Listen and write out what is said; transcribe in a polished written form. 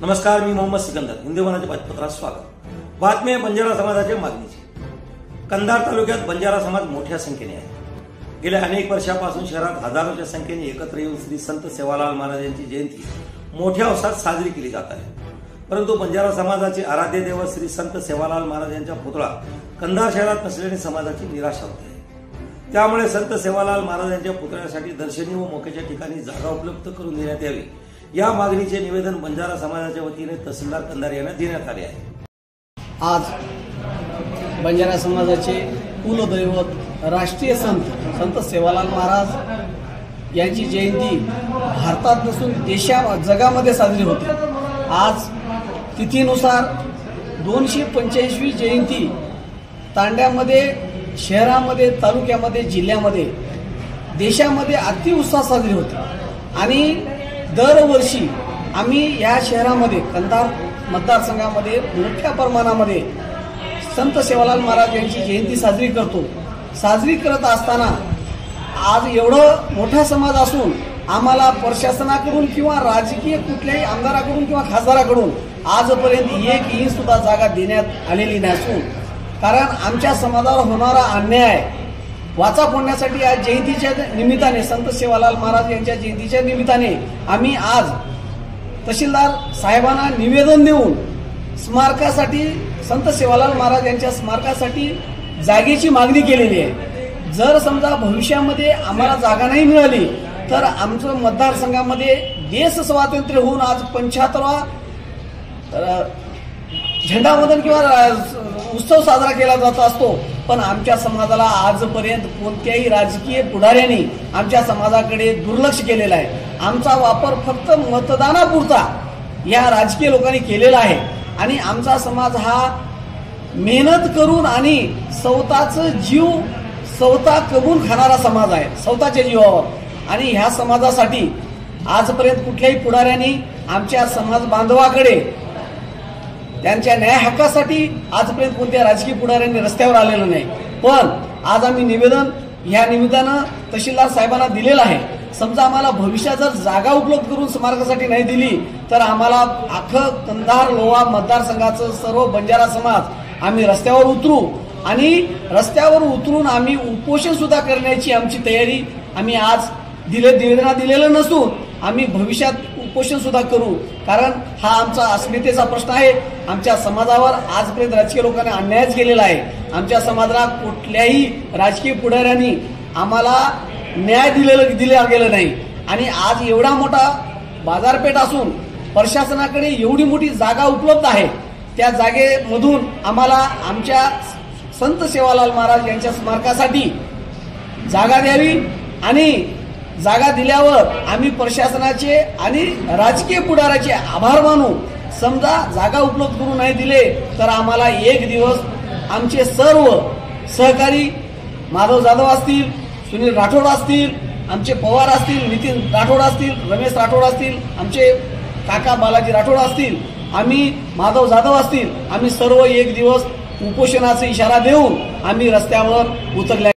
नमस्कार, मी मोहम्मद सिकंदर. हिंदुस्थानाच्या बातमीपत्रात स्वागत. बातमी आहे बंजारा समाजाच्या मागणीची. कंधार तालुक्यात बंजारा समाज मोठ्या संख्येने आहे. गेल्या अनेक वर्षापासून शहरात हजारोच्या संख्येने एकत्र येऊन श्री संत सेवालाल महाराज यांची जयंती मोठ्या उत्साहात साजरी केली जात आहे. परंतु बंजारा समाजाचे आराध्य दैवत श्री संत सेवालाल महाराज यांचा पुतळा कंधार शहरात नसल्याने समाजाची निराशा होते. त्यामुळे संत सेवालाल महाराज यांच्या पुतळ्यासाठी दर्शनी व मोक्याच्या ठिकाणी जागा उपलब्ध करून देण्यात यावी या मागणीचे निवेदन बंजारा समाजाच्या वतीने तहसीलदार कंधार यांना देण्यात आले आहे. आज बंजारा समाजाचे कुलदैवत राष्ट्रीय संत सेवालाल महाराज यांची जयंती भारतात नसून जगामध्ये साजरी होते. आज तिथीनुसार 285वी जयंती तांड्यामध्ये, शहरामध्ये, तालुक्यामध्ये, जिल्ह्यामध्ये, देशामध्ये अतिउत्साहात साजरी होते. आणि दरवर्षी आम्ही या शहरामध्ये कंधार मतदारसंघामध्ये मोठ्या प्रमाणामध्ये संत सेवालाल महाराज यांची जयंती साजरी करतो. साजरी करत असताना आज एवढं मोठा समाज असून आम्हाला प्रशासनाकडून किंवा राजकीय कुठल्याही आमदाराकडून किंवा खासदाराकडून आजपर्यंत एक इंच सुद्धा जागा देण्यात आलेली नसून, कारण आमच्या समाजावर होणारा अन्याय वाचा फोडण्यासाठी आज जयंतीच्या निमित्ताने, संत सेवालाल महाराज यांच्या जयंतीच्या निमित्ताने आम्ही आज तहसीलदार साहेबांना निवेदन देऊन स्मारकासाठी, संत सेवालाल महाराज यांच्या स्मारकासाठी जागेची मागणी केलेली आहे. जर समजा भविष्यामध्ये आम्हाला जागा नाही मिळाली तर आमचं मतदारसंघामध्ये देश स्वातंत्र्य होऊन आज 75वा झेंडावंदन किंवा उत्सव साजरा केला जात असतो. पण आमच्या समाजाला आजपर्यंत कोणत्याही राजकीय पुढाऱ्यांनी आमच्या समाजाकडे दुर्लक्ष केलेलं आहे. आमचा वापर फक्त मतदानापुरता या राजकीय लोकांनी केलेला आहे. आणि आमचा समाज हा मेहनत करून आणि स्वतःचा जीव स्वतः कमवून खाणारा समाज आहे, स्वतःच्या जीवावर. आणि ह्या समाजासाठी आजपर्यंत कुठल्याही पुढाऱ्यांनी आमच्या समाज बांधवाकडे त्यांच्या न्याय हक्कासाठी आजपर्यंत कोणत्या राजकीय पुढाऱ्यांनी रस्त्यावर आलेलं नाही. पण आज आम्ही निवेदन ह्या निमित्तानं तहसीलदार साहेबांना दिलेलं आहे. समजा आम्हाला भविष्यात जर जागा उपलब्ध करून स्मारकासाठी नाही दिली तर आम्हाला अख्खं कंधार लोहा मतदारसंघाचं सर्व बंजारा समाज आम्ही रस्त्यावर उतरू. आणि रस्त्यावर उतरून आम्ही उपोषण सुद्धा करण्याची आमची तयारी आम्ही आज निवेदनात दिलेलं नसून आम्ही भविष्यात उपोषण सुद्धा करू. कारण हा आमचा अस्मितेचा प्रश्न आहे. आमच्या समाजावर आजपर्यंत राजकीय लोकांनी अन्यायच केलेला आहे. आमच्या समाजाला कुठल्याही राजकीय पुढाऱ्यांनी आम्हाला न्याय दिला गेला नाही. आणि आज एवढा मोठा बाजारपेठ असून प्रशासनाकडे एवढी मोठी जागा उपलब्ध आहे. त्या जागेमधून आम्हाला आमच्या संत सेवालाल महाराज यांच्या स्मारकासाठी जागा द्यावी. आणि जागा दिल्यावर आम्ही प्रशासनाचे आणि राजकीय पुढाऱ्याचे आभार मानू. समजा जागा उपलब्ध करून नाही दिले तर आम्हाला एक दिवस आमचे सर्व सहकारी, माधव जाधव असतील, सुनील राठोड असतील, आमचे पवार असतील, नितीन राठोड असतील, रमेश राठोड असतील, आमचे काका बालाजी राठोड असतील, आम्ही माधव जाधव असतील, आम्ही सर्व एक दिवस उपोषणाचा इशारा देऊन आम्ही रस्त्यावर उतरल्या.